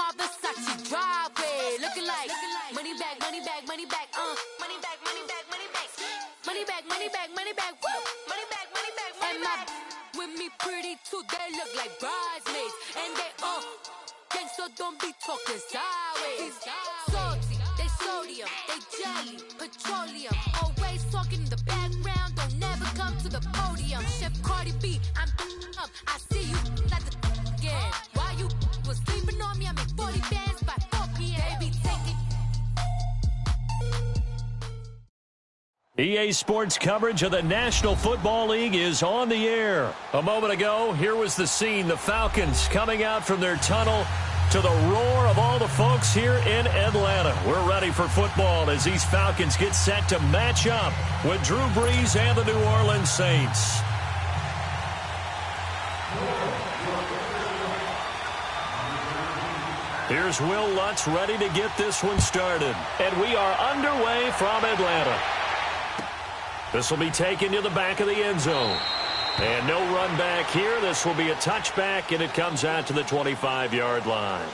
my Versace driveway. Looking like money back, money back, money back, money back, money back, money back, money back, money back, money back, woo, money back, money back, money back. With me pretty too, they look like bridesmaids, and they so don't be talking sideways. Salty, they sodium, they jelly, petroleum. Always talking in the background, don't never come to the podium. Chef Cardi B, I'm up. I see you like the again. Why you was sleeping on me? I make 40 bands by 4 p.m. They be taking. EA Sports coverage of the National Football League is on the air. A moment ago, here was the scene. The Falcons coming out from their tunnel to the roar of all the folks here in Atlanta. We're ready for football as these Falcons get set to match up with Drew Brees and the New Orleans Saints. Here's Will Lutz ready to get this one started. And we are underway from Atlanta. This will be taken to the back of the end zone. And no run back here. This will be a touchback, and it comes out to the 25-yard line.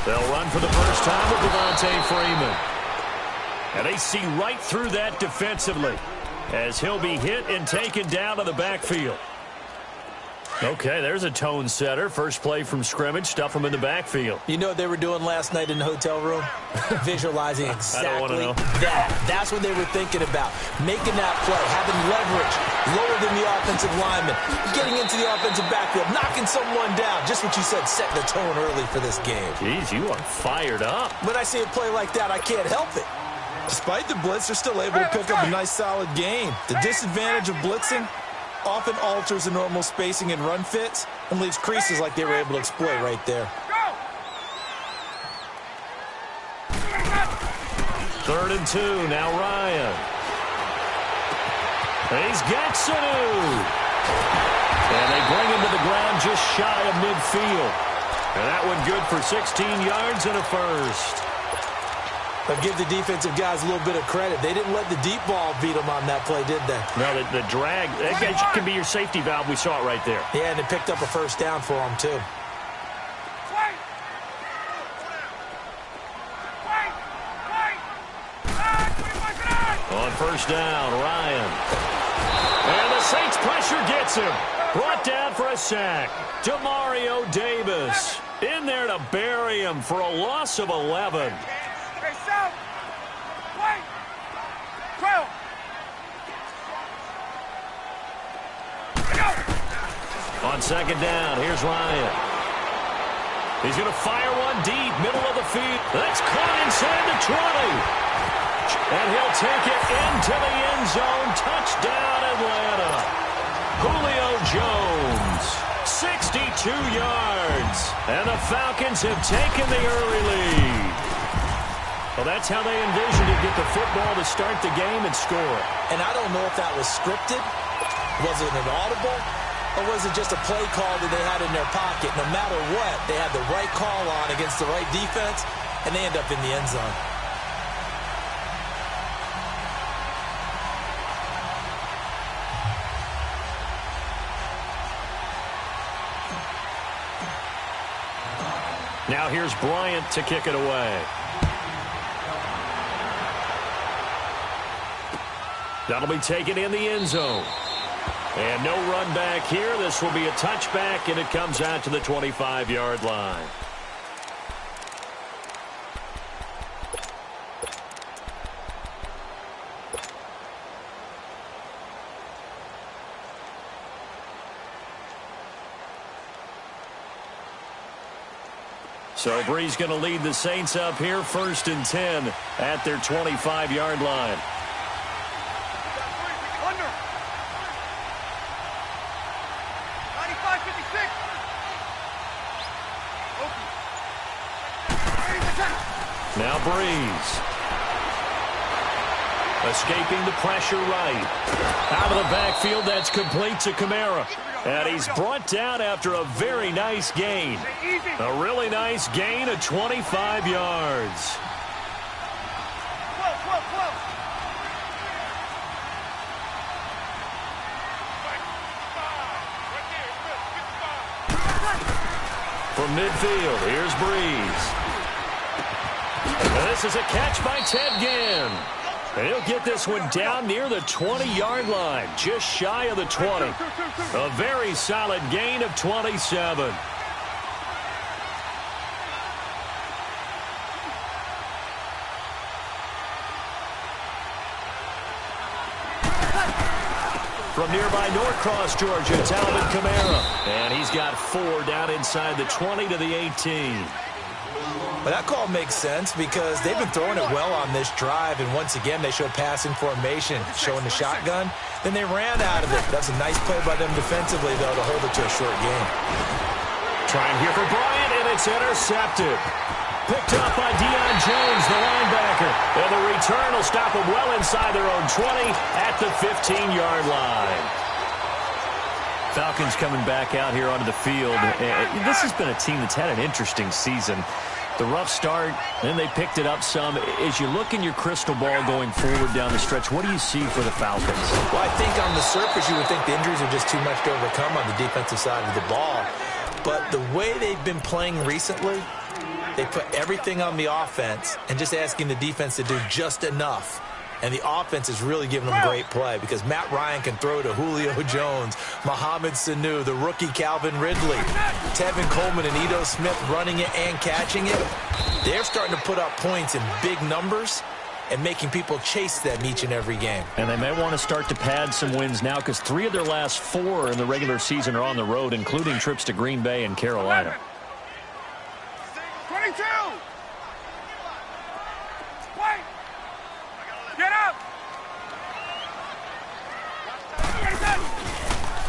They'll run for the first time with Devontae Freeman. And they see right through that defensively as he'll be hit and taken down to the backfield. Okay, there's a tone setter. First play from scrimmage, stuff him in the backfield. You know what they were doing last night in the hotel room? Visualizing exactly that. That's what they were thinking about. Making that play, having leverage, lower than the offensive lineman, getting into the offensive backfield, knocking someone down. Just what you said, setting the tone early for this game. Jeez, you are fired up. When I see a play like that, I can't help it. Despite the blitz, they're still able to pick up a nice, solid gain. The disadvantage of blitzing often alters the normal spacing and run fits and leaves creases like they were able to exploit right there. Third and 2, now Ryan. He's got Sanu. And they bring him to the ground just shy of midfield. And that one good for 16 yards and a first. But give the defensive guys a little bit of credit. They didn't let the deep ball beat them on that play, did they? No, the drag, that can be your safety valve. We saw it right there. Yeah, and they picked up a first down for them, too. On first down, Ryan. And the Saints pressure gets him. Brought down for a sack. Demario Davis in there to bury him for a loss of 11. On second down, here's Ryan. He's going to fire one deep, middle of the field. That's caught inside the 20. And he'll take it into the end zone. Touchdown, Atlanta. Julio Jones, 62 yards. And the Falcons have taken the early lead. Well, that's how they envisioned to get the football to start the game and score. And I don't know if that was scripted. Was it an audible? Or was it just a play call that they had in their pocket? No matter what, they had the right call on against the right defense, and they end up in the end zone. Now here's Bryant to kick it away. That'll be taken in the end zone. And no run back here. This will be a touchback, and it comes out to the 25-yard line. So Bree's going to lead the Saints up here, 1st and 10 at their 25-yard line. Now Breeze. Escaping the pressure right. Out of the backfield, that's complete to Kamara. And he's brought down after a very nice gain. A really nice gain of 25 yards. From midfield, here's Breeze. And this is a catch by Ted Ginn. And he'll get this one down near the 20-yard line, just shy of the 20. A very solid gain of 27. From nearby Norcross, Georgia, it's Alvin Kamara. And he's got 4 down inside the 20 to the 18. Well, that call makes sense because they've been throwing it well on this drive, and once again they show passing formation, showing the shotgun. Then they ran out of it. That's a nice play by them defensively, though, to hold it to a short game. Trying here for Bryant, and it's intercepted. Picked up by Deion Jones, the linebacker. And the return will stop them well inside their own 20 at the 15-yard line. Falcons coming back out here onto the field. This has been a team that's had an interesting season. The rough start, then they picked it up some. As you look in your crystal ball going forward down the stretch, what do you see for the Falcons? Well, I think on the surface you would think the injuries are just too much to overcome on the defensive side of the ball. But the way they've been playing recently, they put everything on the offense and just asking the defense to do just enough. And the offense is really giving them great play because Matt Ryan can throw to Julio Jones, Mohamed Sanu, the rookie Calvin Ridley, Tevin Coleman and Ito Smith running it and catching it. They're starting to put up points in big numbers and making people chase them each and every game. And they may want to start to pad some wins now because 3 of their last 4 in the regular season are on the road, including trips to Green Bay and Carolina. 22! Get up!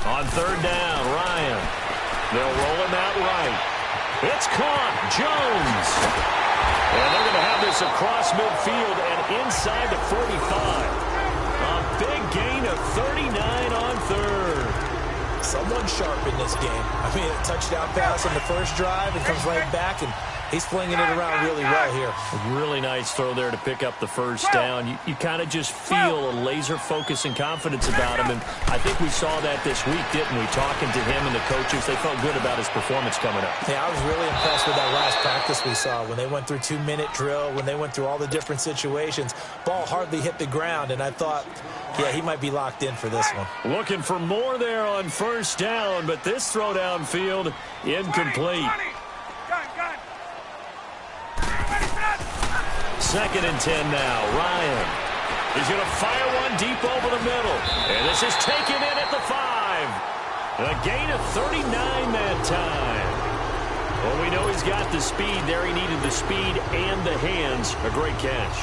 On 3rd down, Ryan. They'll roll him out right. It's caught. Jones. And they're going to have this across midfield and inside the 45. A big gain of 39 on 3rd. Someone sharp in this game. I mean, a touchdown pass on the first drive and comes right back, and he's flinging it around really well here. A really nice throw there to pick up the first down. You kind of just feel a laser focus and confidence about him, and I think we saw that this week, didn't we? Talking to him and the coaches, they felt good about his performance coming up. Yeah, I was really impressed with that last practice we saw when they went through 2-minute drill, when they went through all the different situations. Ball hardly hit the ground, and I thought, yeah, he might be locked in for this one. Looking for more there on first down, but this throw downfield incomplete. 2nd and 10 now. Ryan is going to fire one deep over the middle. And this is taken in at the 5. A gain of 39 that time. Well, we know he's got the speed there. He needed the speed and the hands. A great catch.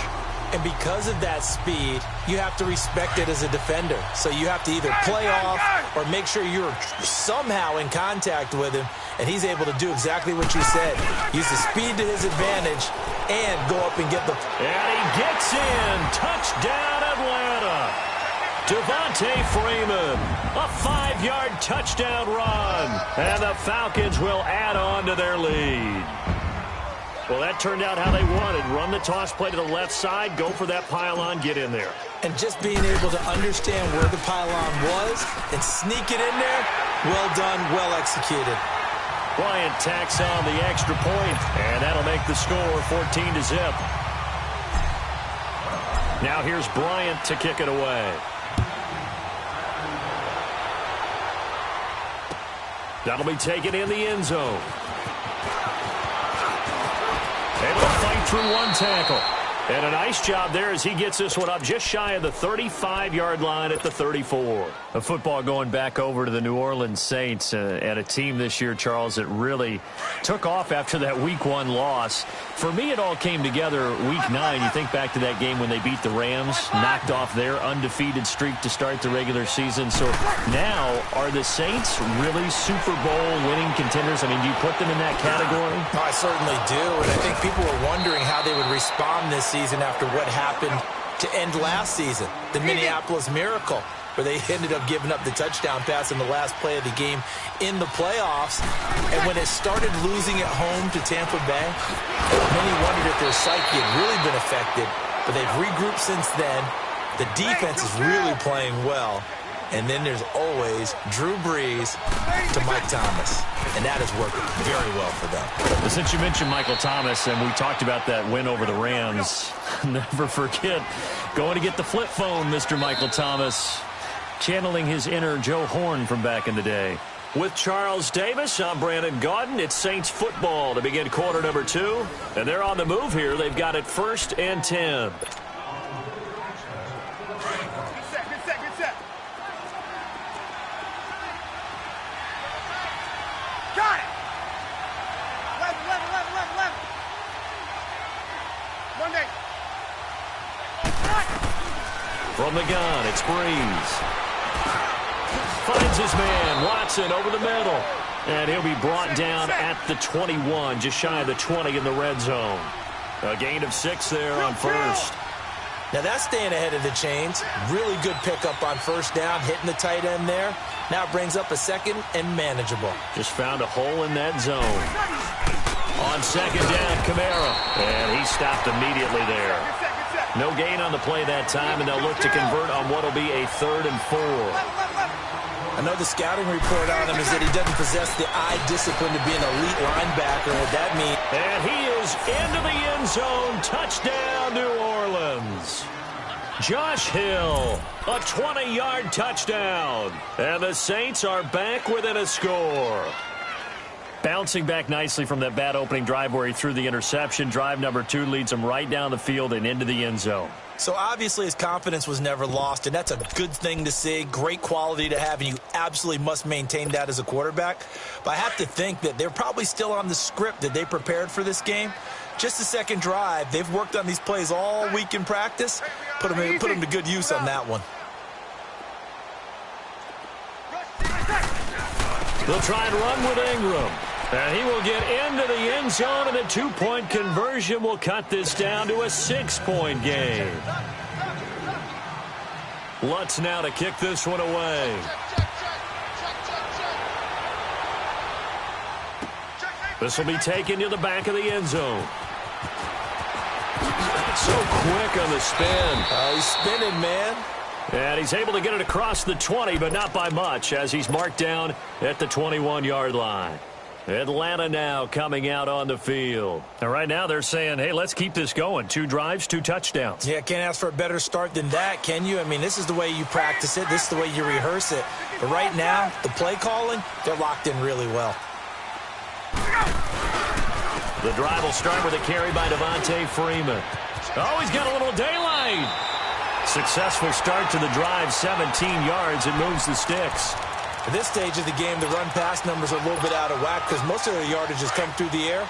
And because of that speed, you have to respect it as a defender. So you have to either play off or make sure you're somehow in contact with him. And he's able to do exactly what you said. Use the speed to his advantage and go up and get the... And he gets in. Touchdown, Atlanta. Devontae Freeman. A 5-yard touchdown run. And the Falcons will add on to their lead. Well, that turned out how they wanted. Run the toss play to the left side, go for that pylon, get in there. And just being able to understand where the pylon was and sneak it in there, well done, well executed. Bryant tacks on the extra point, and that'll make the score 14-0. Now here's Bryant to kick it away. That'll be taken in the end zone. Able to fight through one tackle. And a nice job there as he gets this one up just shy of the 35-yard line at the 34. A football going back over to the New Orleans Saints and a team this year, Charles, that really took off after that Week 1 loss. For me, it all came together Week 9. You think back to that game when they beat the Rams, knocked off their undefeated streak to start the regular season. So now, are the Saints really Super Bowl winning contenders? I mean, do you put them in that category? I certainly do, and I think people were wondering how they would respond this season after what happened to end last season, the Minneapolis Miracle, where they ended up giving up the touchdown pass in the last play of the game in the playoffs. And when it started losing at home to Tampa Bay, many wondered if their psyche had really been affected, but they've regrouped since then. The defense is really playing well. And then there's always Drew Brees to Mike Thomas. And that has worked very well for them. But since you mentioned Michael Thomas, and we talked about that win over the Rams, never forget going to get the flip phone, Mr. Michael Thomas, channeling his inner Joe Horn from back in the day. With Charles Davis, I'm Brandon Gaudin. It's Saints football to begin quarter number 2. And they're on the move here. They've got it 1st and 10. From the gun, it's Brees. Finds his man, Watson, over the middle. And he'll be brought down at the 21, just shy of the 20 in the red zone. A gain of 6 there on first. Now that's staying ahead of the chains. Really good pickup on first down, hitting the tight end there. Now it brings up a second and manageable. Just found a hole in that zone. On second down, Kamara. And he stopped immediately there. No gain on the play that time, and they'll look to convert on what will be a 3rd and 4. I know the scouting report on him is that he doesn't possess the eye discipline to be an elite linebacker. What that means. And he is into the end zone. Touchdown, New Orleans. Josh Hill, a 20-yard touchdown. And the Saints are back within a score. Bouncing back nicely from that bad opening drive where he threw the interception. Drive number 2 leads him right down the field and into the end zone. So obviously his confidence was never lost, and that's a good thing to see. Great quality to have, and you absolutely must maintain that as a quarterback. But I have to think that they're probably still on the script that they prepared for this game. Just the second drive, they've worked on these plays all week in practice. Put them to good use on that one. They'll try and run with Ingram. And he will get into the end zone, and a 2-point conversion will cut this down to a 6-point game. Lutz now to kick this one away. This will be taken to the back of the end zone. So quick on the spin. He's spinning, man. And he's able to get it across the 20, but not by much, as he's marked down at the 21-yard line. Atlanta now coming out on the field. And right now they're saying, hey, let's keep this going. 2 drives, 2 touchdowns. Yeah, can't ask for a better start than that, can you? I mean, this is the way you practice it. This is the way you rehearse it. But right now, the play calling, they're locked in really well. The drive will start with a carry by Devontae Freeman. Oh, he's got a little daylight. Successful start to the drive, 17 yards. It moves the sticks. At this stage of the game, the run-pass numbers are a little bit out of whack because most of their yardage has come through the air.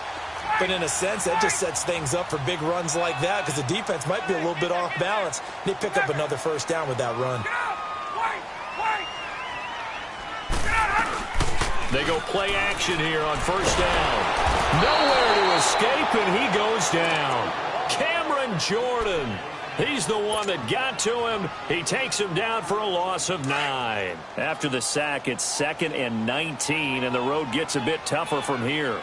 But in a sense, that just sets things up for big runs like that because the defense might be a little bit off balance. They pick up another first down with that run. They go play action here on first down. Nowhere to escape, and he goes down. Cameron Jordan. He's the one that got to him. He takes him down for a loss of 9. After the sack, it's 2nd and 19, and the road gets a bit tougher from here.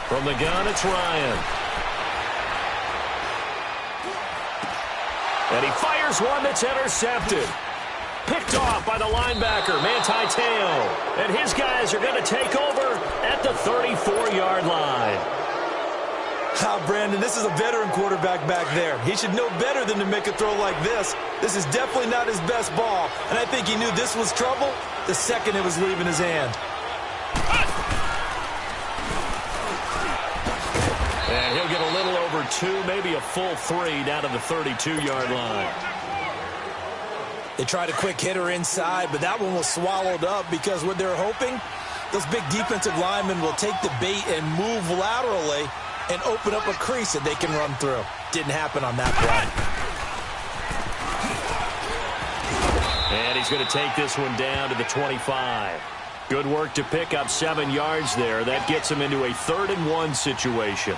From the gun, it's Ryan. And he fires one that's intercepted. Picked off by the linebacker, Manti Te'o. And his guys are going to take over at the 34-yard line. Brandon, this is a veteran quarterback back there. He should know better than to make a throw like this. This is definitely not his best ball, and I think he knew this was trouble the second it was leaving his hand. And he'll get a little over 2, maybe a full 3 down to the 32-yard line. They tried a quick hitter inside, but that one was swallowed up because what they're hoping, those big defensive linemen will take the bait and move laterally and open up a crease that they can run through. Didn't happen on that play. And he's going to take this one down to the 25. Good work to pick up 7 yards there. That gets him into a 3rd-and-1 situation.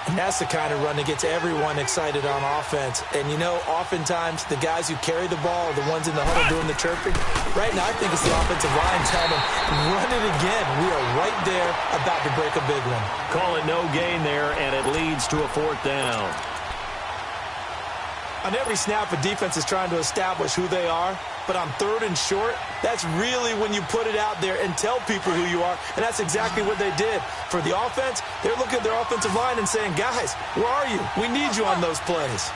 And that's the kind of run that gets everyone excited on offense. And, you know, oftentimes the guys who carry the ball are the ones in the huddle doing the chirping. Right now, I think it's the offensive line telling them, run it again. We are right there about to break a big one. Call it no gain there, and it leads to a 4th down. On every snap, a defense is trying to establish who they are. But on 3rd and short, that's really when you put it out there and tell people who you are. And that's exactly what they did. For the offense, they're looking at their offensive line and saying, guys, where are you? We need you on those plays.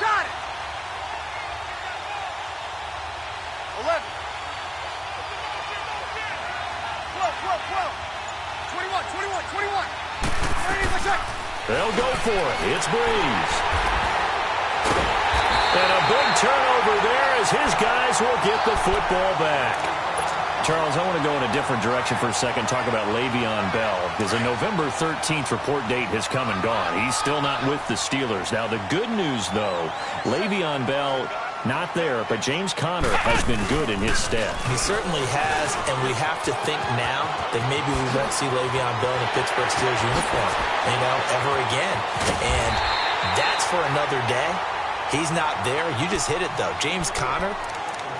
Got it. 11. 12. 21. They'll go for it. It's Breeze. And a big turnover there as his guys will get the football back. Charles, I want to go in a different direction for a second, talk about Le'Veon Bell, because a November 13th report date has come and gone. He's still not with the Steelers. Now, the good news, though, Le'Veon Bell not there, but James Conner has been good in his stead. He certainly has, and we have to think now that maybe we won't see Le'Veon Bell in a Pittsburgh Steelers uniform, ever again. And that's for another day. He's not there. You just hit it, though. James Conner,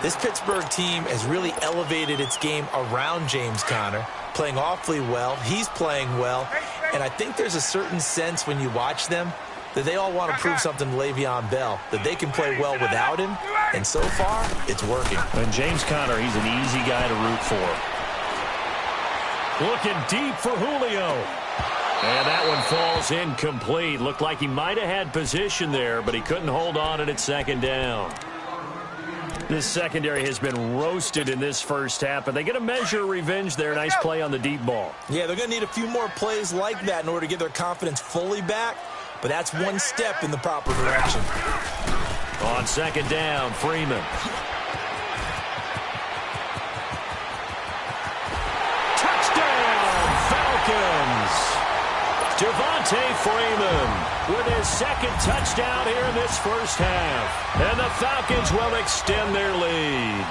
this Pittsburgh team has really elevated its game around James Conner, playing awfully well. He's playing well. And I think there's a certain sense when you watch them that they all want to prove something to Le'Veon Bell, that they can play well without him. And so far, it's working. And James Conner, he's an easy guy to root for. Looking deep for Julio. And that one falls incomplete. Looked like he might have had position there, but he couldn't hold on and it's 2nd down. This secondary has been roasted in this first half, but they get a measure of revenge there. Nice play on the deep ball. Yeah, they're going to need a few more plays like that in order to get their confidence fully back, but that's one step in the proper direction. On 2nd down, Freeman. Touchdown, Falcons! Devontae Freeman with his 2nd touchdown here in this first half. And the Falcons will extend their lead.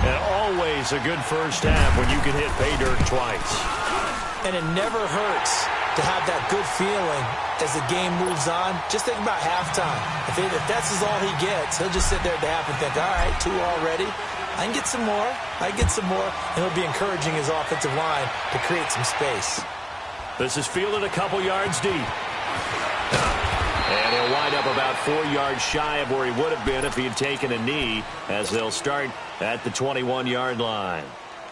And always a good first half when you can hit pay dirt twice. And it never hurts to have that good feeling as the game moves on. Just think about halftime. If that's all he gets, he'll just sit there at the half and think, all right, 2 already. I can get some more. And he'll be encouraging his offensive line to create some space. This is fielded a couple yards deep. And he'll wind up about 4 yards shy of where he would have been if he had taken a knee, as they'll start at the 21-yard line.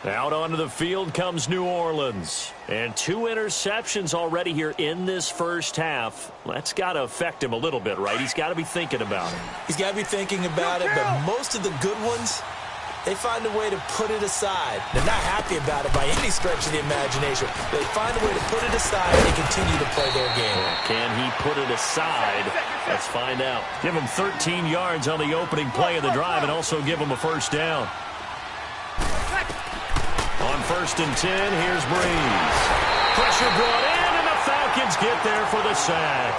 Out onto the field comes New Orleans. And 2 interceptions already here in this first half. That's got to affect him a little bit, right? He's got to be thinking about it. He's got to be thinking about it, but most of the good ones, they find a way to put it aside. They're not happy about it by any stretch of the imagination. They find a way to put it aside and continue to play their game. Can he put it aside? Let's find out. Give him 13 yards on the opening play of the drive and also give him a first down. On 1st and 10, here's Breeze. Pressure brought in, and the Falcons get there for the sack.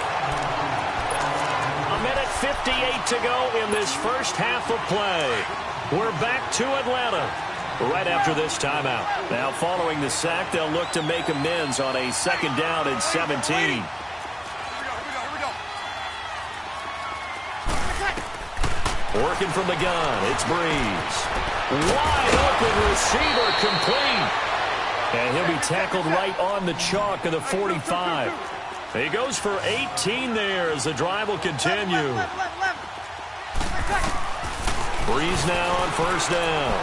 1:58 to go in this first half of play. We're back to Atlanta right after this timeout. Now, following the sack, they'll look to make amends on a 2nd down and 17. Here we go. Working from the gun, it's Breeze. Wide open receiver complete. And he'll be tackled right on the chalk of the 45. He goes for 18 there as the drive will continue. Breeze now on 1st down.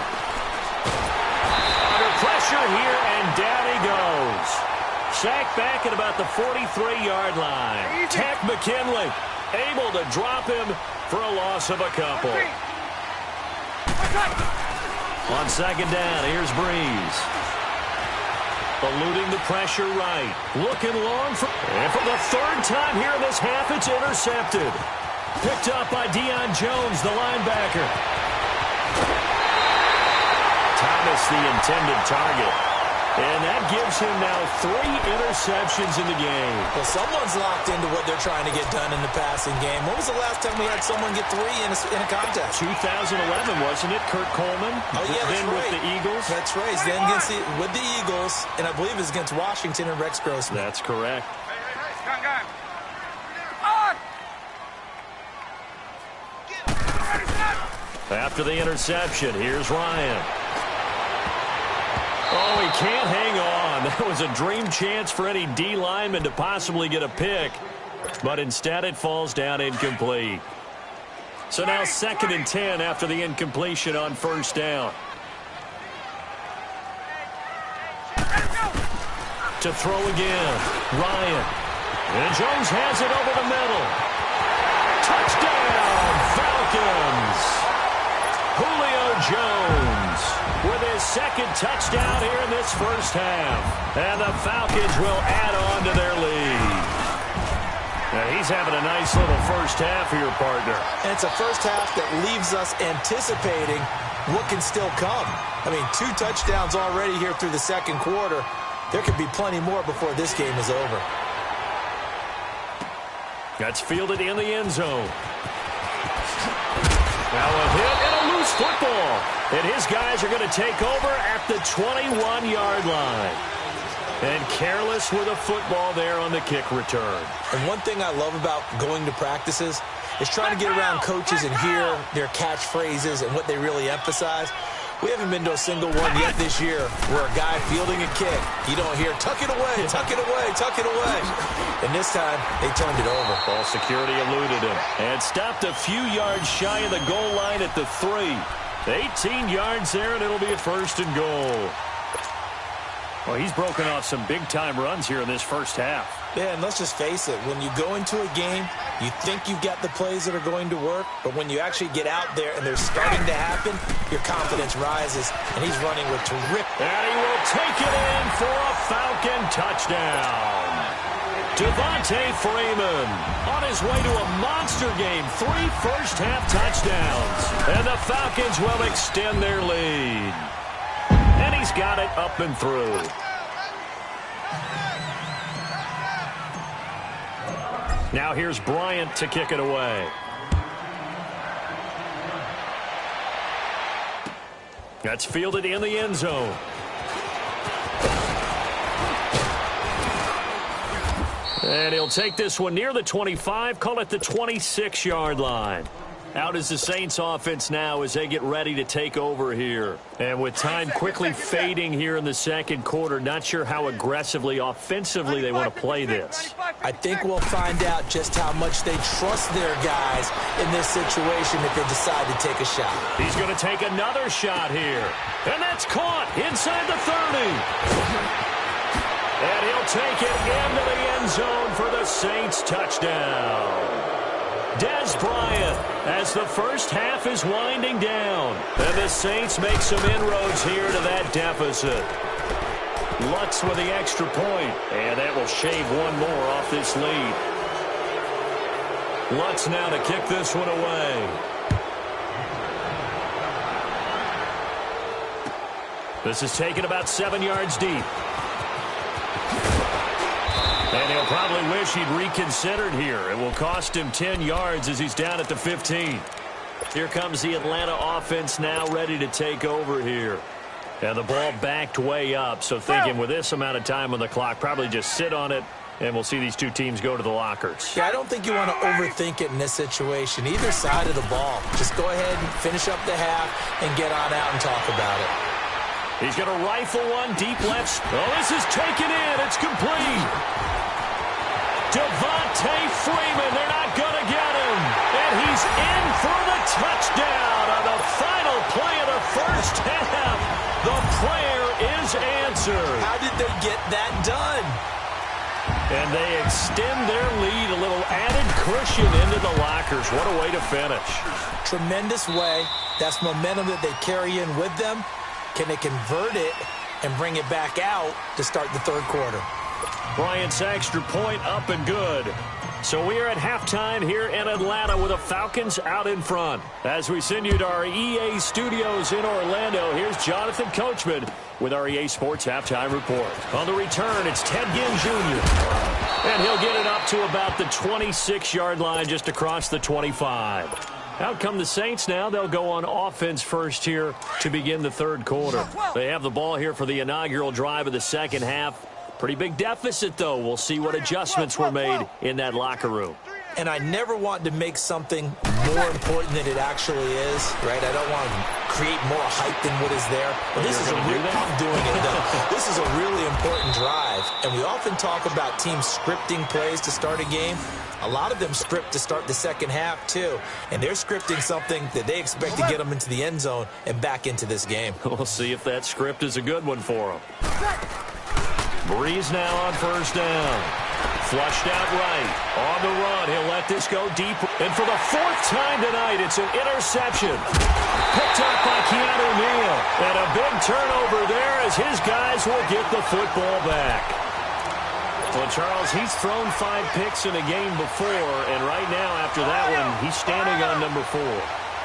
Under pressure here, and down he goes. sacked back at about the 43-yard line. Tech McKinley able to drop him for a loss of a couple. On second down, here's Breeze. Eluding the pressure right. Looking long. And for the third time here in this half, it's intercepted. Picked up by Deion Jones, the linebacker. Thomas, the intended target. And that gives him now 3 interceptions in the game. Well, someone's locked into what they're trying to get done in the passing game. When was the last time we had someone get 3 in a contest? 2011, wasn't it? Kurt Coleman. Oh, yeah, that's then right. with the Eagles. That's right. He's then with the Eagles, and I believe it's against Washington and Rex Grossman. That's correct. Gun. On! After the interception, here's Ryan. Oh, he can't hang on. That was a dream chance for any D lineman to possibly get a pick. But instead it falls down incomplete. So now 2nd and 10 after the incompletion on first down. To throw again. Ryan. And Jones has it over the middle. Touchdown, Falcons. Julio Jones with his 2nd touchdown here in this first half. And the Falcons will add on to their lead. Now he's having a nice little first half here, partner. And it's a first half that leaves us anticipating what can still come. I mean, 2 touchdowns already here through the second quarter. There could be plenty more before this game is over. That's fielded in the end zone. Now a hit and a loose football. And his guys are going to take over at the 21-yard line. And careless with a football there on the kick return. And one thing I love about going to practices is trying to get around coaches and hear their catchphrases and what they really emphasize. We haven't been to a single one yet this year where a guy fielding a kick, you don't hear, tuck it away, tuck it away, tuck it away. And this time, they turned it over. Ball security eluded him. And stopped a few yards shy of the goal line at the 3. 18 yards there, and it'll be a 1st and goal. Well, he's broken off some big-time runs here in this first half. Yeah, and let's just face it. When you go into a game, you think you've got the plays that are going to work, but when you actually get out there and they're starting to happen, your confidence rises, and he's running with terrific. And he will take it in for a Falcon touchdown. Devontae Freeman on his way to a monster game. 3 first-half touchdowns. And the Falcons will extend their lead. And he's got it up and through. Now here's Bryant to kick it away. That's fielded in the end zone. And he'll take this one near the 25, call it the 26-yard line. Out is the Saints offense now as they get ready to take over here. And with time quickly fading here in the second quarter, not sure how aggressively, offensively they want to play this. I think we'll find out just how much they trust their guys in this situation if they decide to take a shot. He's going to take another shot here. And that's caught inside the 30. And he'll take it into the end zone for the Saints touchdown. Des Bryant as the first half is winding down. And the Saints make some inroads here to that deficit. Lutz with the extra point. And that will shave one more off this lead. Lutz now to kick this one away. This is taken about 7 yards deep. And he'll probably wish he'd reconsidered here. It will cost him 10 yards as he's down at the 15. Here comes the Atlanta offense now ready to take over here. And the ball backed way up. So thinking with this amount of time on the clock, probably just sit on it, and we'll see these two teams go to the lockers. Yeah, I don't think you want to overthink it in this situation. Either side of the ball. Just go ahead and finish up the half and get on out and talk about it. He's going to rifle one deep left. Oh, this is taken in. It's complete. Devontae Freeman, they're not going to get him. And he's in for the touchdown on the final play of the first half. The prayer is answered. How did they get that done? And they extend their lead, a little added cushion into the lockers. What a way to finish. Tremendous way. That's momentum that they carry in with them. Can they convert it and bring it back out to start the third quarter? Bryant's extra point up and good. So we are at halftime here in Atlanta with the Falcons out in front. As we send you to our EA studios in Orlando, here's Jonathan Coachman with our EA Sports Halftime Report. On the return, it's Ted Ginn Jr. And he'll get it up to about the 26-yard line, just across the 25. Out come the Saints now. They'll go on offense first here to begin the third quarter. They have the ball here for the inaugural drive of the second half. Pretty big deficit, though. We'll see what adjustments were made in that locker room. And I never want to make something more important than it actually is, right? I don't want to create more hype than what is there. But this is I'm doing it, though. This is a really important drive. And we often talk about teams scripting plays to start a game. A lot of them script to start the second half, too. And they're scripting something that they expect to get them into the end zone and back into this game. We'll see if that script is a good one for them. Breeze now on first down. Flushed out right. On the run, he'll let this go deep. And for the fourth time tonight, it's an interception. Picked up by Keanu Neal. And a big turnover there as his guys will get the football back. Well, Charles, he's thrown 5 picks in a game before, and right now, after that one, he's standing on number 4.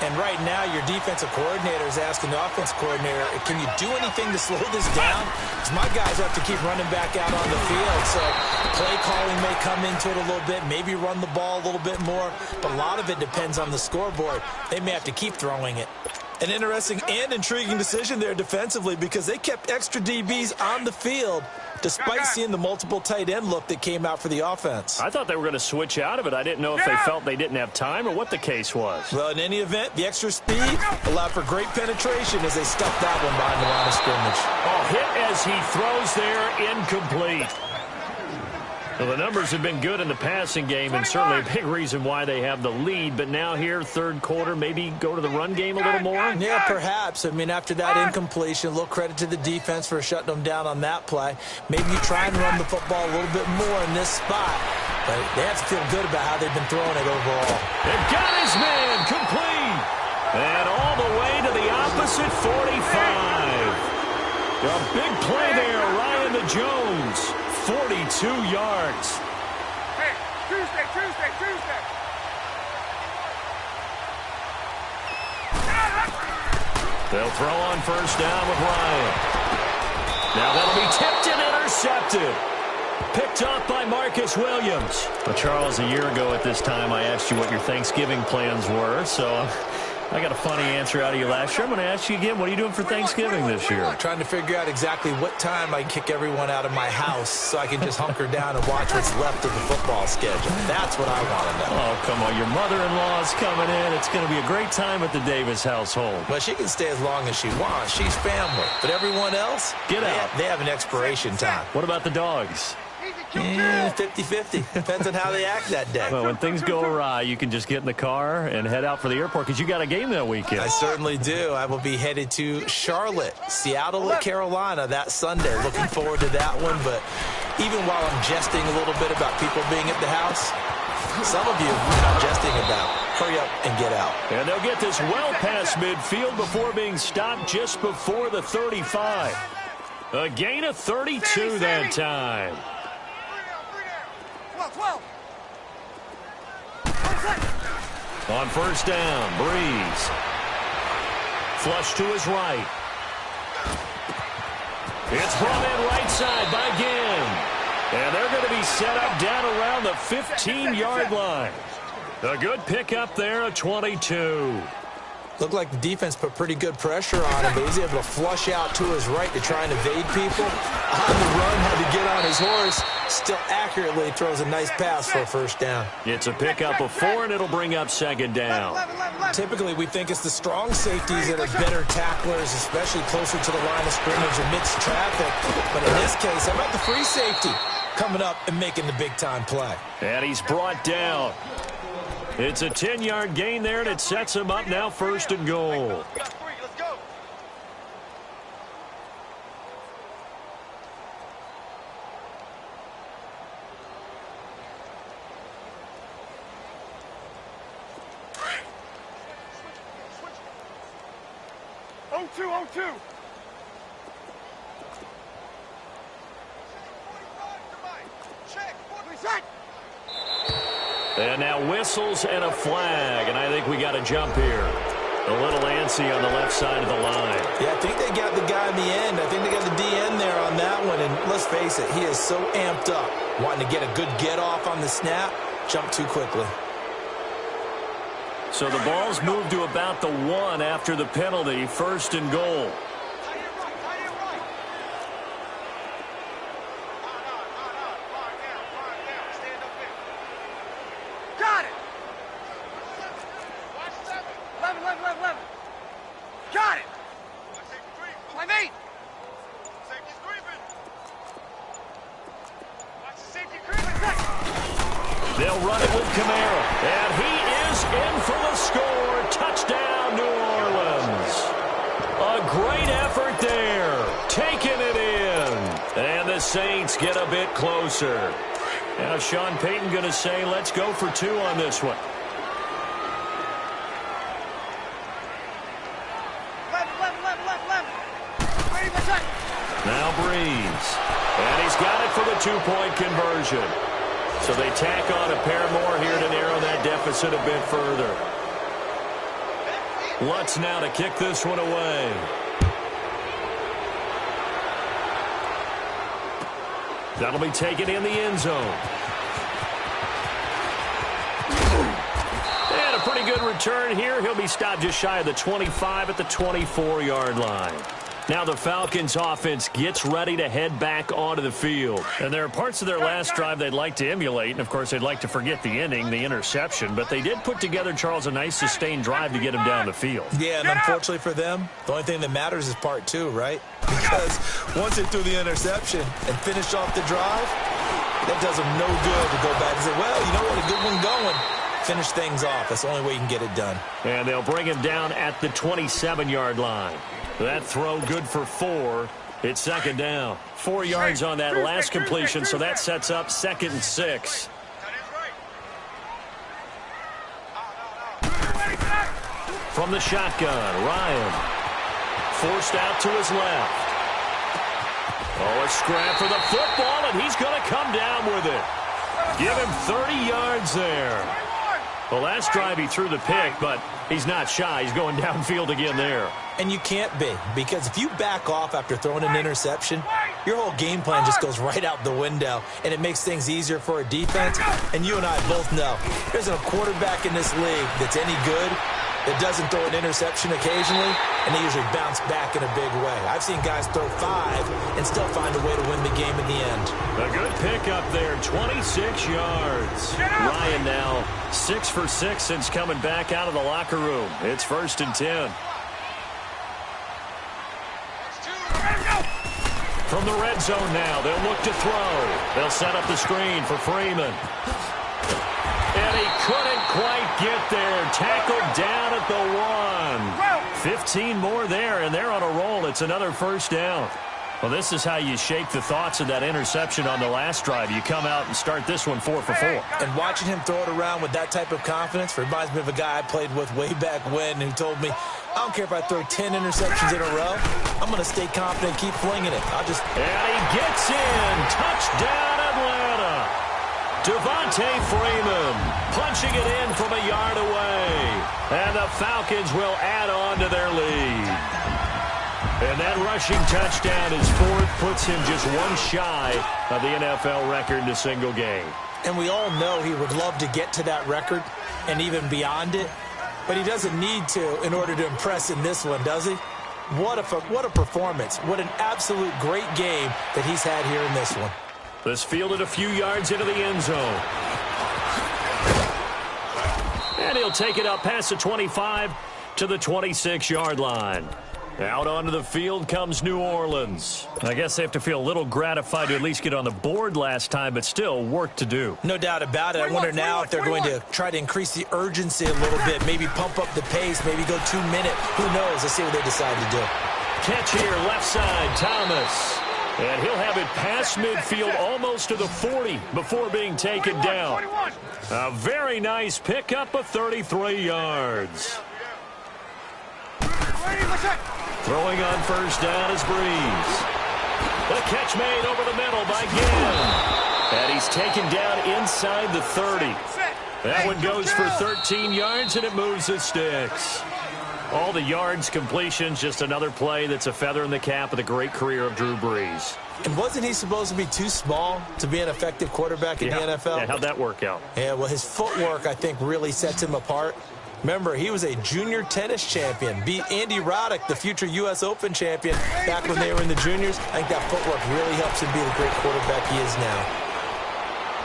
And right now, your defensive coordinator is asking the offensive coordinator, can you do anything to slow this down? Because my guys have to keep running back out on the field. So play calling may come into it a little bit, maybe run the ball a little bit more. But a lot of it depends on the scoreboard. They may have to keep throwing it. An interesting and intriguing decision there defensively because they kept extra DBs on the field despite seeing the multiple tight end look that came out for the offense. I thought they were going to switch out of it. I didn't know if they felt they didn't have time or what the case was. Well, in any event, the extra speed allowed for great penetration as they stuffed that one behind the line of scrimmage. Oh, hit as he throws there, incomplete. Well, the numbers have been good in the passing game, and certainly a big reason why they have the lead. But now here, third quarter, maybe go to the run game a little more? Yeah, perhaps. I mean, after that incompletion, a little credit to the defense for shutting them down on that play. Maybe you try and run the football a little bit more in this spot. But they have to feel good about how they've been throwing it overall. And got his man complete. And all the way to the opposite 45. A big play there, Ryan the Jones. 42 yards. Hey, Tuesday. They'll throw on first down with Ryan. Now that'll be tipped and intercepted. Picked off by Marcus Williams. Well, Charles, a year ago at this time, I asked you what your Thanksgiving plans were, so I got a funny answer out of you last year. I'm going to ask you again, what are you doing for Thanksgiving this year? Trying to figure out exactly what time I can kick everyone out of my house so I can just hunker down and watch what's left of the football schedule. That's what I want to know. Oh, come on. Your mother-in-law is coming in. It's going to be a great time at the Davis household. Well, she can stay as long as she wants. She's family. But everyone else, get out. They have an expiration time. What about the dogs? 50-50. Depends on how they act that day. Well, when things go awry, you can just get in the car and head out for the airport because you got a game that weekend. I certainly do. I will be headed to Charlotte, Seattle, Carolina that Sunday. Looking forward to that one. But even while I'm jesting a little bit about people being at the house, some of you are not jesting about. Hurry up and get out. And they'll get this well past midfield before being stopped just before the 35. A gain of 32 that time. 12. On first down, Breeze. Flush to his right. It's brought in right side by Ginn. And they're going to be set up down around the 15-yard line. A good pickup there of 22. Looked like the defense put pretty good pressure on him, but he's able to flush out to his right to try and evade people. On the run, had to get on his horse. Still accurately throws a nice pass for a first down. It's a pickup of 4, and it'll bring up second down. Typically, we think it's the strong safeties that are better tacklers, especially closer to the line of scrimmage amidst traffic. But in this case, how about the free safety coming up and making the big-time play? And he's brought down. It's a 10-yard gain there, and it sets him up now first and goal. 0-2, 0-2. And now whistles and a flag, and I think we got a jump here. A little antsy on the left side of the line. Yeah, I think they got the guy in the end. I think they got the DN there on that one, and let's face it, he is so amped up, wanting to get a good get-off on the snap, jump too quickly. So the ball's moved to about the 1 after the penalty, 1st and goal. Got it. 11. Got it. My mate. Safety's creeping. Watch the safety creeping. They'll run it with Kamara, and he is in for the score. Touchdown, New Orleans. A great effort there, taking it in. And the Saints get a bit closer. Now Sean Payton going to say, let's go for 2 on this one. Now Breeze. And he's got it for the 2-point conversion. So they tack on a pair more here to narrow that deficit a bit further. Lutz now to kick this one away. That'll be taken in the end zone. And a pretty good return here. He'll be stopped just shy of the 25 at the 24-yard line. Now the Falcons offense gets ready to head back onto the field. And there are parts of their last drive they'd like to emulate. And, of course, they'd like to forget the ending, the interception. But they did put together, Charles, a nice sustained drive to get him down the field. Yeah, and unfortunately for them, the only thing that matters is part 2, right? Because once they threw the interception and finished off the drive, that does them no good to go back and say, well, you know what, a good one going. Finish things off. That's the only way you can get it done. And they'll bring him down at the 27-yard line. That throw good for 4. It's 2nd down. 4 yards on that last completion, so that sets up 2nd and 6. From the shotgun, Ryan. Forced out to his left. Oh, a scrap for the football, and he's going to come down with it. Give him 30 yards there. The last drive he threw the pick, but he's not shy. He's going downfield again there. And you can't be, because if you back off after throwing an interception, your whole game plan just goes right out the window, and it makes things easier for a defense. And you and I both know there's a quarterback in this league that's any good that doesn't throw an interception occasionally, and they usually bounce back in a big way. I've seen guys throw 5 and still find a way to win the game in the end. A good pickup there, 26 yards. Ryan now 6 for 6 since coming back out of the locker room. It's 1st and 10. From the red zone now, they'll look to throw. They'll set up the screen for Freeman. And he couldn't quite get there. Tackled down at the 1. 15 more there, and they're on a roll. It's another 1st down. Well, this is how you shake the thoughts of that interception on the last drive. You come out and start this one 4 for 4. And watching him throw it around with that type of confidence reminds me of a guy I played with way back when who told me, I don't care if I throw 10 interceptions in a row. I'm going to stay confident and keep flinging it. And he gets in. Touchdown, Atlanta. Devontae Freeman punching it in from a yard away. And the Falcons will add on to their lead. And that rushing touchdown is 4th, puts him just 1 shy of the NFL record in a single game. And we all know he would love to get to that record and even beyond it, but he doesn't need to in order to impress in this one, does he? What a performance. What an absolute great game that he's had here in this one. This fielded a few yards into the end zone. And he'll take it up past the 25 to the 26-yard line. Out onto the field comes New Orleans. I guess they have to feel a little gratified to at least get on the board last time, but still work to do. No doubt about it. I wonder now if they're going to try to increase the urgency a little bit, maybe pump up the pace, maybe go 2-minute. Who knows? Let's see what they decide to do. Catch here, left side, Thomas. And he'll have it past midfield almost to the 40 before being taken down. A very nice pickup of 33 yards. Throwing on first down is Breeze. The catch made over the middle by Ginn. And he's taken down inside the 30. That one goes for 13 yards, and it moves the sticks. All the yards, completions, just another play that's a feather in the cap of the great career of Drew Brees. And wasn't he supposed to be too small to be an effective quarterback in the NFL? Yeah, how'd that work out? Yeah, well, his footwork, I think, really sets him apart. Remember, he was a junior tennis champion, beat Andy Roddick, the future U.S. Open champion, back when they were in the juniors. I think that footwork really helps him be the great quarterback he is now.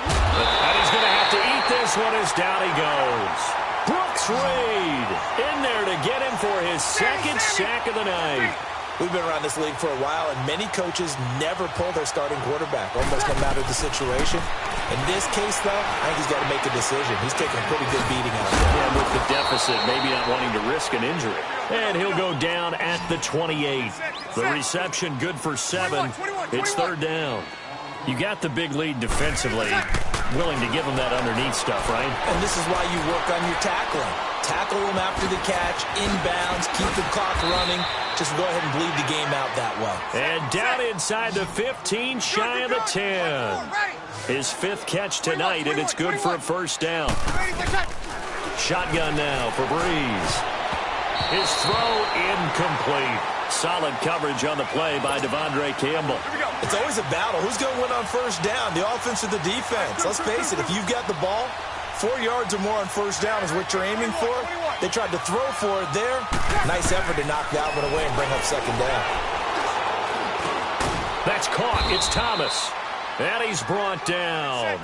And he's going to have to eat this one as down he goes. Brooks Reed in there to get him for his second sack of the night. We've been around this league for a while, and many coaches never pull their starting quarterback, almost no matter the situation. In this case, though, I think he's got to make a decision. He's taking a pretty good beating out there. And with the deficit, maybe not wanting to risk an injury. And he'll go down at the 28. The reception good for 7. It's third down. You got the big lead defensively. Willing to give him that underneath stuff, right? And this is why you work on your tackling. Tackle him after the catch, inbounds, keep the clock running. Just go ahead and bleed the game out that way. And down inside the 15, shy of the 10. His 5th catch tonight, and it's good for a first down. Shotgun now for Breeze. His throw incomplete. Solid coverage on the play by Devondre Campbell. It's always a battle. Who's going to win on first down, the offense or the defense? Let's face it, if you've got the ball, 4 yards or more on first down is what you're aiming for. They tried to throw for it there. Nice effort to knock that one away and bring up second down. That's caught. It's Thomas. And he's brought down.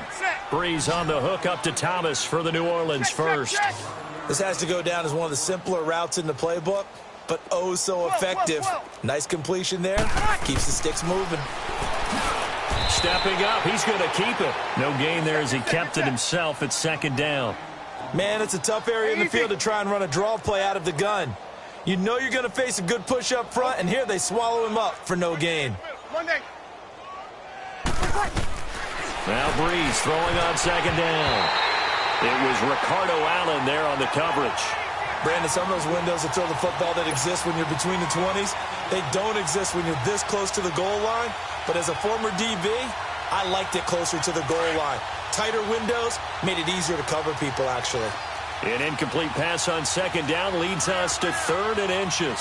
Breeze on the hook up to Thomas for the New Orleans first. This has to go down as one of the simpler routes in the playbook, but oh so effective. Nice completion there. Keeps the sticks moving. Stepping up, he's going to keep it. No gain there as he kept it himself at second down. Man, it's a tough area in the field to try and run a draw play out of the gun. You know you're going to face a good push up front, and here they swallow him up for no gain. Now Breeze throwing on second down. It was Ricardo Allen there on the coverage. Brandon, some of those windows to throw the football that exist when you're between the 20s, they don't exist when you're this close to the goal line. But as a former DB, I liked it closer to the goal line. Tighter windows made it easier to cover people, actually. An incomplete pass on second down leads us to 3rd and inches.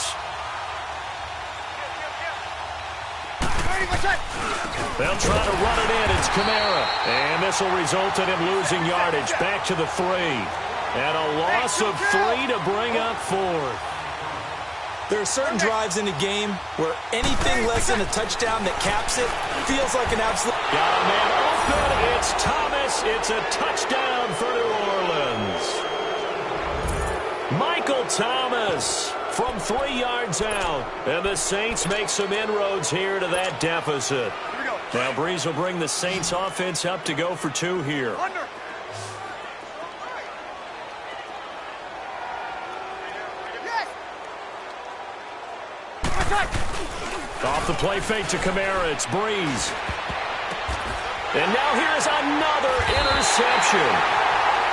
They'll try to run it in. It's Kamara. And this will result in him losing yardage. Back to the 3. And a loss of 3 to bring up 4th. There are certain drives in the game where anything less than a touchdown that caps it feels like an absolute... Got a man open. It's Thomas. It's a touchdown for New Orleans. Michael Thomas from 3 yards out. And the Saints make some inroads here to that deficit. Now Breeze will bring the Saints offense up to go for 2 here. Off the play fake to Kamara, it's Breeze. And now here's another interception.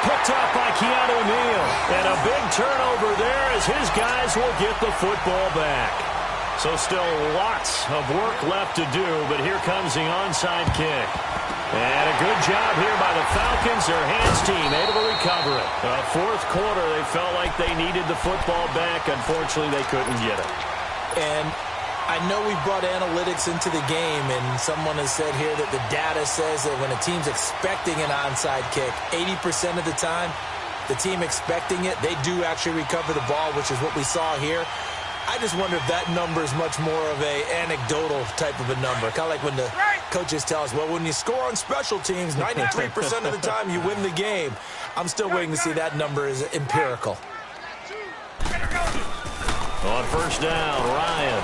Picked up by Keanu Neal. And a big turnover there as his guys will get the football back. So still lots of work left to do, but here comes the onside kick. And a good job here by the Falcons, their hands team, able to recover it. Fourth quarter, they felt like they needed the football back. Unfortunately, they couldn't get it. And I know we brought analytics into the game, and someone has said here that the data says that when a team's expecting an onside kick, 80% of the time, the team expecting it, they do actually recover the ball, which is what we saw here. I just wonder if that number is much more of a anecdotal type of a number. Kind of like when the coaches tell us, well, when you score on special teams, 93% of the time you win the game. I'm still waiting to see that number is empirical. On first down, Ryan.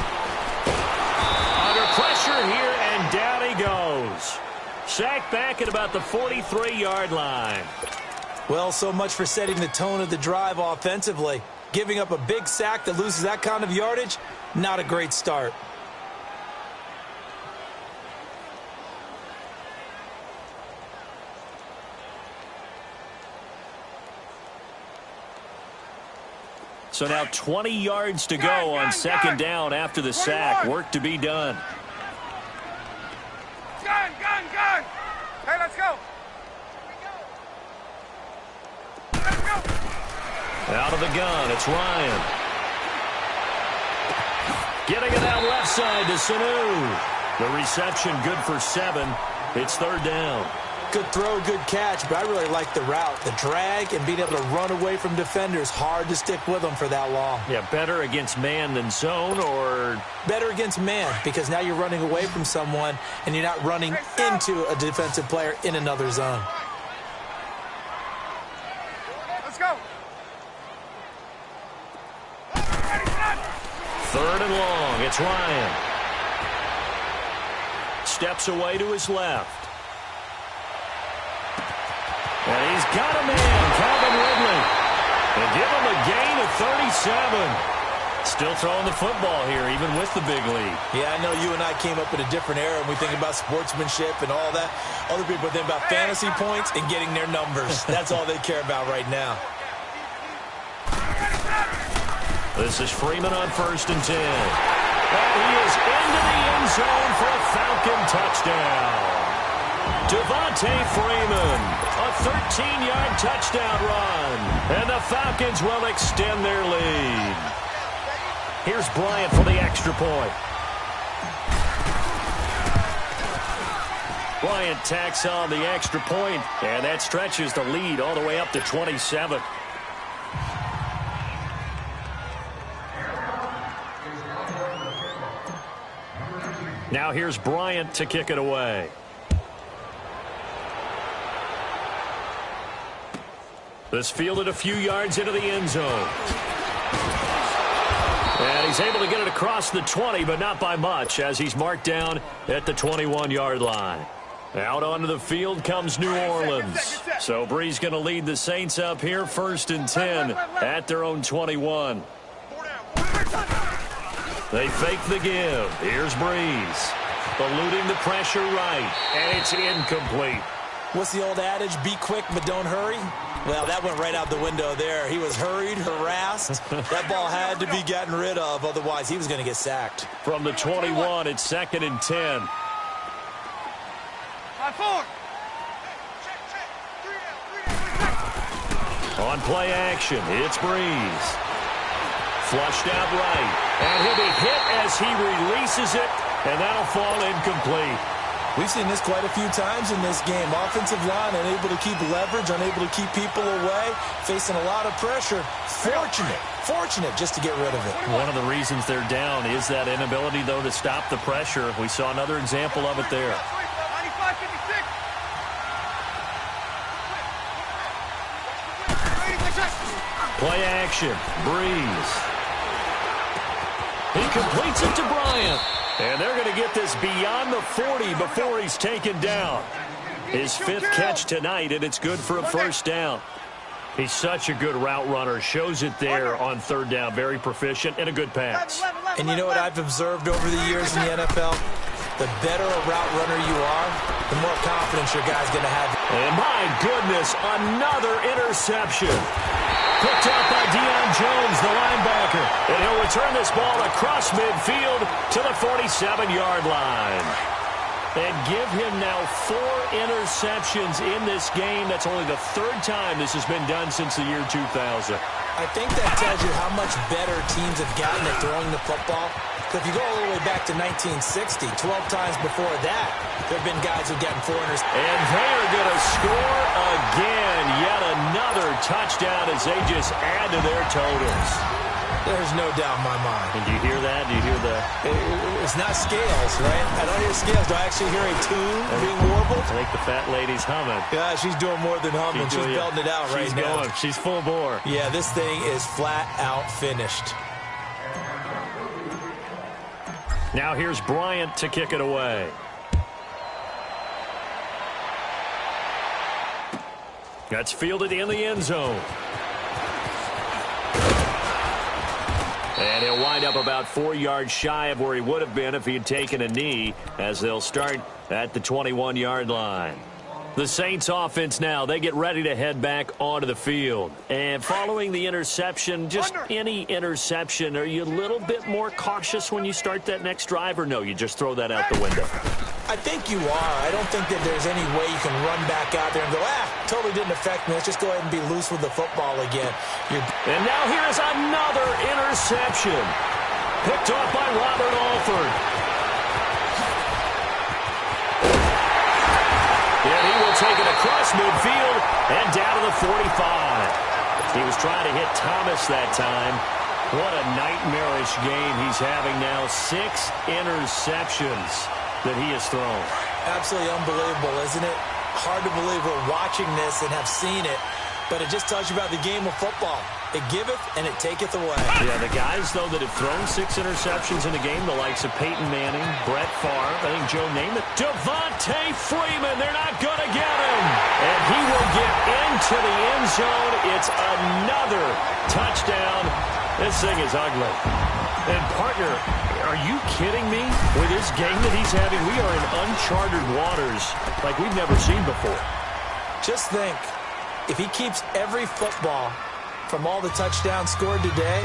Under pressure here, and down he goes. Sacked back at about the 43-yard line. Well, so much for setting the tone of the drive offensively. Giving up a big sack that loses that kind of yardage, not a great start. So now 20 yards to go on second down after the sack. Work to be done. Gun! Hey, let's go! Let's go! Out of the gun, it's Ryan. Getting it out left side to Sanu. The reception good for 7. It's third down. Good throw, good catch, but I really like the route. The drag and being able to run away from defenders. Hard to stick with them for that long. Yeah, better against man than zone, or? Better against man, because now you're running away from someone and you're not running into a defensive player in another zone. Let's go! Third and long, it's Ryan. Steps away to his left. And he's got a man, Calvin Ridley. They give him a gain of 37. Still throwing the football here, even with the big lead. Yeah, I know you and I came up in a different era, and we think about sportsmanship and all that. Other people think about fantasy points and getting their numbers. That's all they care about right now. This is Freeman on 1st and 10. And he is into the end zone for a Falcon touchdown. Devontae Freeman, a 13-yard touchdown run. And the Falcons will extend their lead. Here's Bryant for the extra point. Bryant tacks on the extra point, and that stretches the lead all the way up to 27. Now here's Bryant to kick it away. This fielded a few yards into the end zone. And he's able to get it across the 20, but not by much, as he's marked down at the 21-yard line. Out onto the field comes New Orleans. So Bree's going to lead the Saints up here, 1st and 10 at their own 21. They fake the give. Here's Breeze. Eluding the pressure right, and it's incomplete. What's the old adage? Be quick, but don't hurry. Well, that went right out the window there. He was hurried, harassed. That ball had to be gotten rid of, otherwise he was going to get sacked. From the 21, it's 2nd and 10. On play action, it's Breeze. Flushed out right, and he'll be hit as he releases it, and that'll fall incomplete. We've seen this quite a few times in this game. Offensive line unable to keep leverage, unable to keep people away, facing a lot of pressure. Fortunate just to get rid of it. One of the reasons they're down is that inability, though, to stop the pressure. We saw another example of it there. Play action. Breeze. He completes it to Bryant. And they're going to get this beyond the 40 before he's taken down. His 5th catch tonight, and it's good for a first down. He's such a good route runner. Shows it there on 3rd down. Very proficient and a good pass. And you know what I've observed over the years in the NFL? The better a route runner you are, the more confidence your guy's going to have. And my goodness, another interception. Picked out by Deion Jones, the linebacker. And he'll return this ball across midfield to the 47-yard line. And give him now 4 interceptions in this game. That's only the 3rd time this has been done since the year 2000. I think that tells you how much better teams have gotten at throwing the football. Because if you go all the way back to 1960, 12 times before that, there have been guys who've gotten 4 interceptions. And they are going to score again. Yet another touchdown as they just add to their totals. There's no doubt in my mind. And do you hear that? Do you hear the... It's not scales, right? I don't hear scales. Do I actually hear a tune being warbled? I think the fat lady's humming. Yeah, she's doing more than humming. She's belting it out right now. She's going. She's full bore. Yeah, this thing is flat out finished. Now here's Bryant to kick it away. That's fielded in the end zone. And he'll wind up about 4 yards shy of where he would have been if he had taken a knee, as they'll start at the 21-yard line. The Saints offense now, they get ready to head back onto the field. And following the interception, just any interception, are you a little bit more cautious when you start that next drive, or no, you just throw that out the window? I think you are. I don't think that there's any way you can run back out there and go, totally didn't affect me. Let's just go ahead and be loose with the football again. And now here's another interception. Picked off by Robert Alford. And he will take it across midfield and down to the 45. He was trying to hit Thomas that time. What a nightmarish game he's having now. 6 interceptions that he has thrown. Absolutely unbelievable, isn't it? Hard to believe we're watching this and have seen it, but it just tells you about the game of football. It giveth and it taketh away. Yeah, the guys, though, that have thrown 6 interceptions in a game, the likes of Peyton Manning, Brett Favre, I think Joe named it. Devontae Freeman, they're not going to get him. And he will get into the end zone. It's another touchdown. This thing is ugly. And, partner, are you kidding me? With this game that he's having, we are in uncharted waters like we've never seen before. Just think, if he keeps every football from all the touchdowns scored today,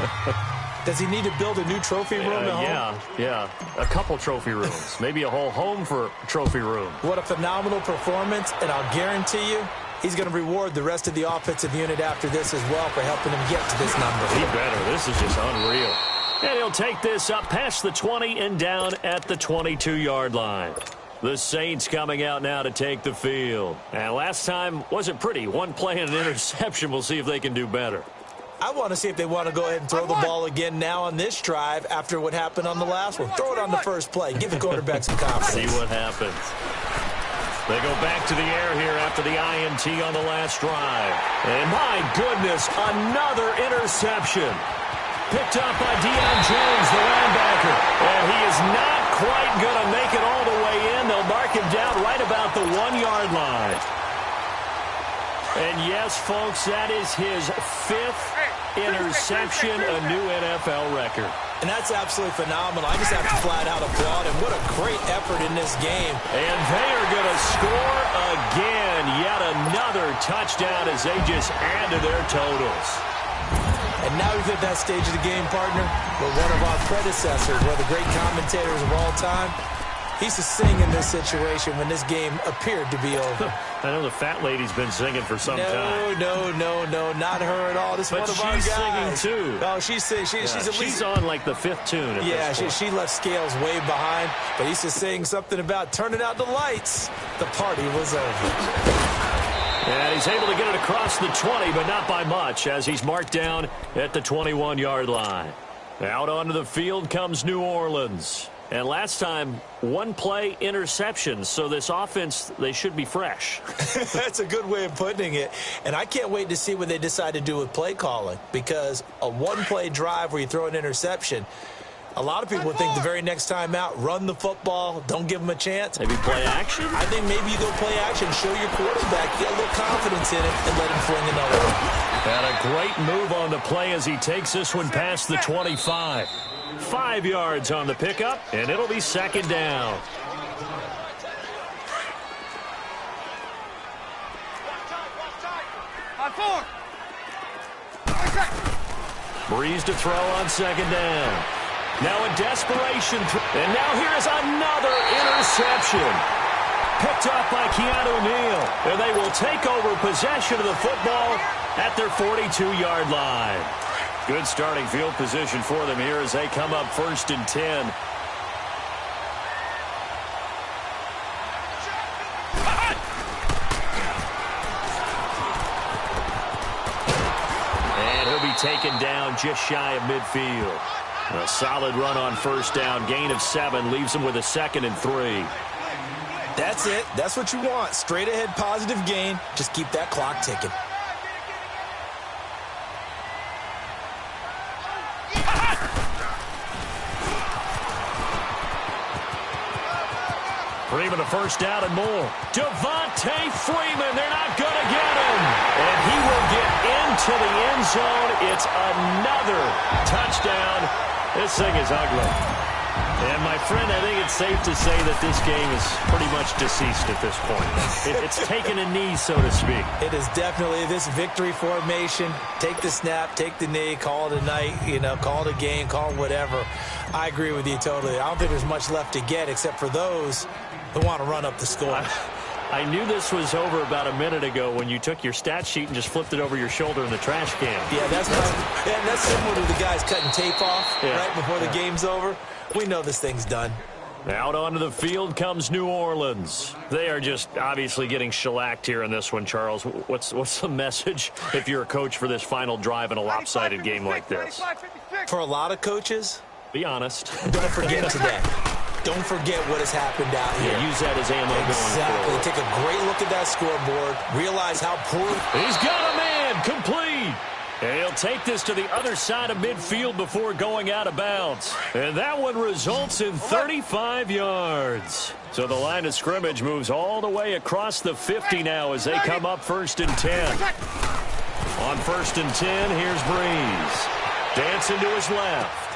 does he need to build a new trophy room at home? Yeah. A couple trophy rooms. Maybe a whole home for trophy room. What a phenomenal performance, and I'll guarantee you, he's going to reward the rest of the offensive unit after this as well for helping him get to this number. He better. This is just unreal. And he'll take this up past the 20 and down at the 22-yard line. The Saints coming out now to take the field. And last time wasn't pretty. One play and an interception. We'll see if they can do better. I want to see if they want to go ahead and throw the ball again now on this drive after what happened on the last one. Throw it on the first play. Give the quarterback some confidence. See what happens. They go back to the air here after the INT on the last drive. And my goodness, another interception. Picked up by Deion Jones, the linebacker. And he is not quite going to make it all the way in. They'll mark him down right about the 1-yard line. And yes, folks, that is his 5th interception, a new NFL record. And that's absolutely phenomenal. I just have to flat out applaud him. What a great effort in this game. And they are going to score again. Yet another touchdown as they just add to their totals. And now we've hit that stage of the game, partner, where one of our predecessors, one of the great commentators of all time, he used to sing in this situation when this game appeared to be over. I know the fat lady's been singing for some time. No, not her at all. This is one of our guys. But she's singing, too. No, she's singing. She's on, like, the 5th tune at this point. She left Scales way behind, but he used to sing something about turning out the lights. The party was over. And he's able to get it across the 20, but not by much, as he's marked down at the 21-yard line. Out onto the field comes New Orleans. And last time, 1-play interception, so this offense, they should be fresh. That's a good way of putting it. And I can't wait to see what they decide to do with play calling, because a 1-play drive where you throw an interception, a lot of people would think the very next time out, run the football, don't give them a chance. Maybe play action? I think maybe you go play action, show your quarterback, get a little confidence in it, and let him fling another one. And a great move on the play as he takes this one past the 25. 5 yards on the pickup, and it'll be 2nd down. On 4. Breeze to throw on 2nd down. Now in desperation, and now here's another interception. Picked up by Keanu Neal, and they will take over possession of the football at their 42-yard line. Good starting field position for them here as they come up 1st and 10. And he'll be taken down just shy of midfield. A solid run on 1st down. Gain of 7 leaves him with a 2nd and 3. That's it. That's what you want. Straight ahead positive gain. Just keep that clock ticking. Freeman a 1st down and more. Devontae Freeman, they're not going to get him. And he will get into the end zone. It's another touchdown. This thing is ugly. And, my friend, I think it's safe to say that this game is pretty much deceased at this point. It's taken a knee, so to speak. It is definitely this victory formation. Take the snap, take the knee, call it a night, call it a game, call it whatever. I agree with you totally. I don't think there's much left to get except for those who want to run up the score. I knew this was over about a minute ago when you took your stat sheet and just flipped it over your shoulder in the trash can. Yeah, that's similar to the guys cutting tape off right before the game's over. We know this thing's done. Out onto the field comes New Orleans. They are just obviously getting shellacked here in this one, Charles. What's the message if you're a coach for this final drive in a lopsided game like this? For a lot of coaches, be honest. Don't forget today. Don't forget what has happened out here. Use that as ammo going forward. Take a great look at that scoreboard. Realize how poor. He's got a man. Complete. And he'll take this to the other side of midfield before going out of bounds. And that one results in 35 yards. So the line of scrimmage moves all the way across the 50 now as they come up 1st and 10. On 1st and 10, here's Breeze. Dancing to his left.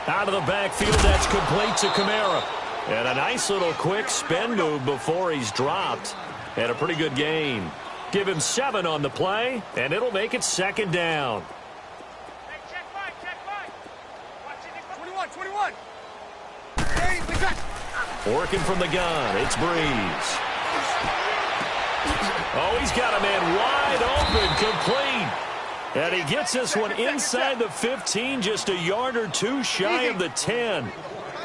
Out of the backfield, that's complete to Kamara. And a nice little quick spin move before he's dropped. And a pretty good gain. Give him 7 on the play, and it'll make it 2nd down. Hey, check mine. Watch it, 21. Hey, we got. Working from the gun, it's Breeze. Oh, he's got a man wide open, complete. And he gets this one inside the 15, just a yard or two shy of the 10.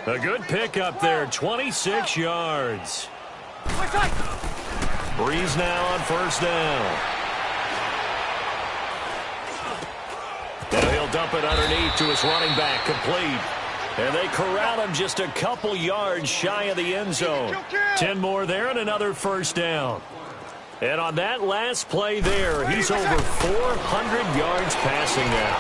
A good pickup there, 26 yards. Breeze now on 1st down. And he'll dump it underneath to his running back, complete. And they corral him just a couple yards shy of the end zone. 10 more there and another 1st down. And on that last play there, he's over 400 yards passing now.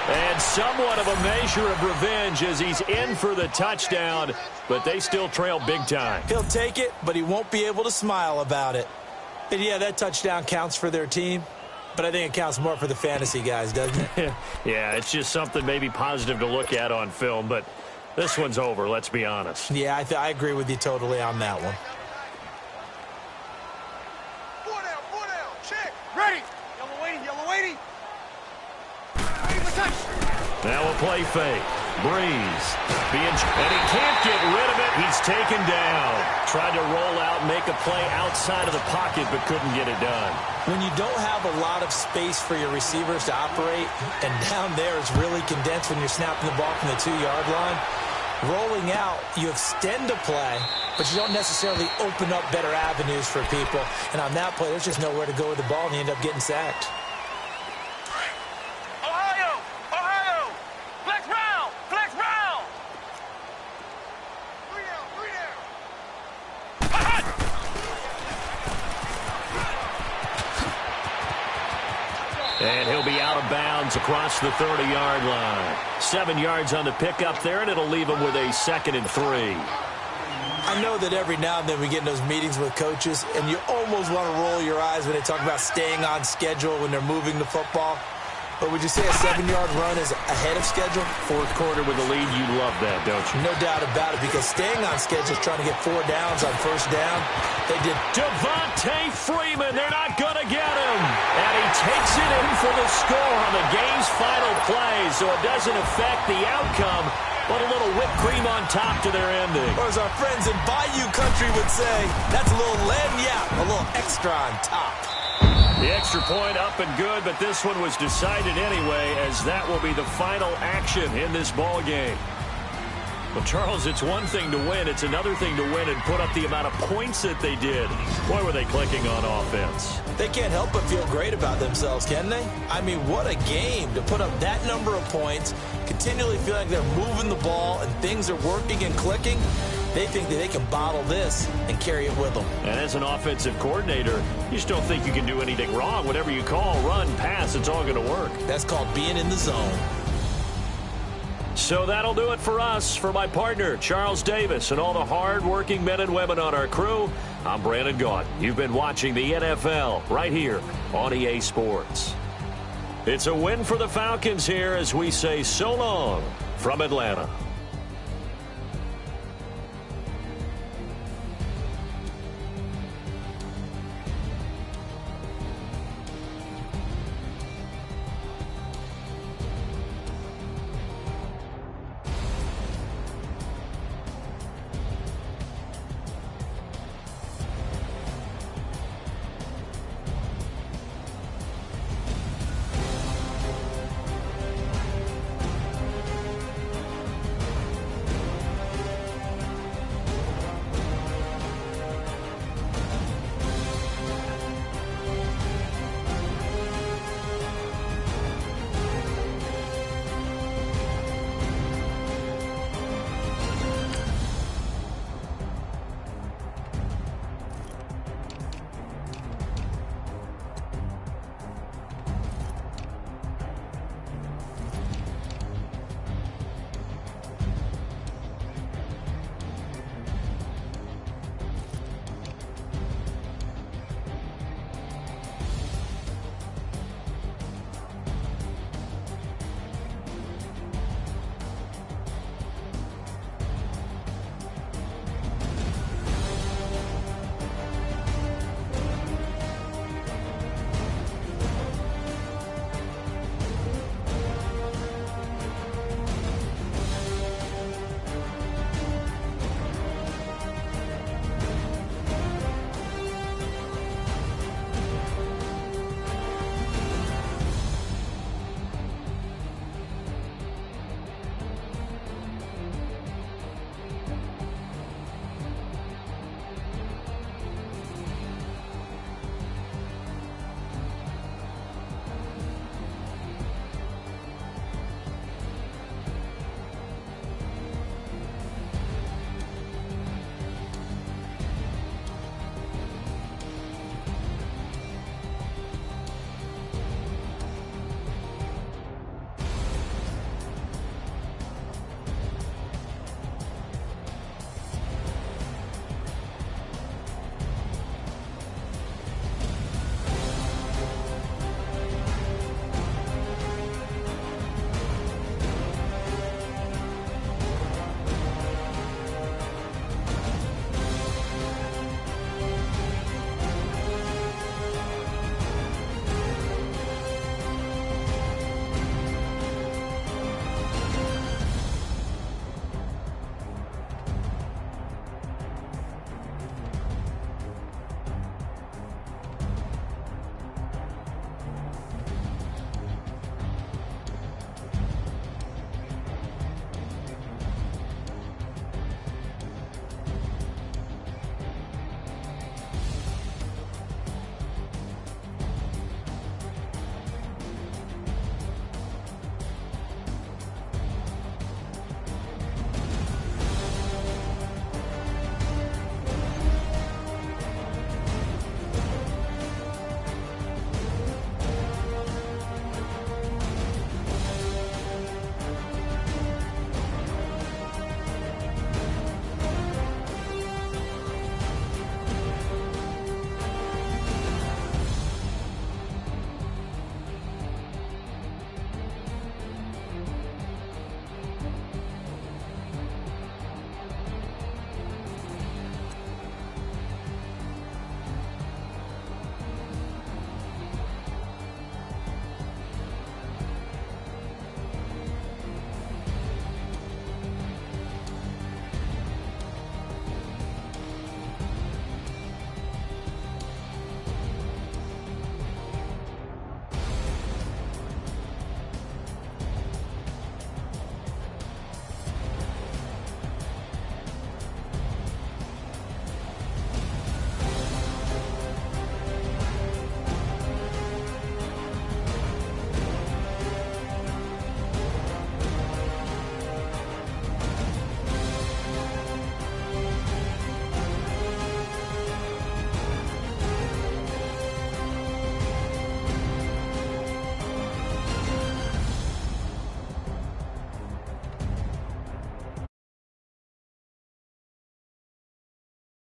And somewhat of a measure of revenge as he's in for the touchdown, but they still trail big time. He'll take it, but he won't be able to smile about it. And yeah, that touchdown counts for their team, but I think it counts more for the fantasy guys, doesn't it? Yeah, it's just something maybe positive to look at on film, but this one's over, let's be honest. Yeah, I agree with you totally on that one. Ready! Yellow 80. Now a play fake. Breeze. And he can't get rid of it. He's taken down. Tried to roll out, make a play outside of the pocket, but couldn't get it done. When you don't have a lot of space for your receivers to operate, and down there it's really condensed when you're snapping the ball from the 2-yard line, rolling out, you extend a play, but you don't necessarily open up better avenues for people. And on that play, there's just nowhere to go with the ball, and you end up getting sacked. Ohio! Flex round! 3 down! And he'll be out of bounds across the 30-yard line. 7 yards on the pickup there, and it'll leave him with a 2nd and 3. I know that every now and then we get in those meetings with coaches, and you almost want to roll your eyes when they talk about staying on schedule when they're moving the football. But would you say a 7-yard run is ahead of schedule? 4th quarter with a lead, you love that, don't you? No doubt about it, because staying on schedule is trying to get 4 downs on 1st down. They did. Devontae Freeman, they're not going to get him. And he takes it in for the score on the game's final play, so it doesn't affect the outcome, but a little whipped cream on top to their ending. Or as our friends in Bayou Country would say, that's a little lagniappe, a little extra on top. The extra point up and good, but this one was decided anyway, as that will be the final action in this ball game. Well, Charles, it's one thing to win. It's another thing to win and put up the amount of points that they did. Boy, were they clicking on offense. They can't help but feel great about themselves, can they? I mean, what a game to put up that number of points, continually feel like they're moving the ball and things are working and clicking. They think that they can bottle this and carry it with them. And as an offensive coordinator, you just don't think you can do anything wrong. Whatever you call, run, pass, it's all going to work. That's called being in the zone. So that'll do it for us. For my partner, Charles Davis, and all the hard-working men and women on our crew, I'm Brandon Gaunt. You've been watching the NFL right here on EA Sports. It's a win for the Falcons here as we say so long from Atlanta.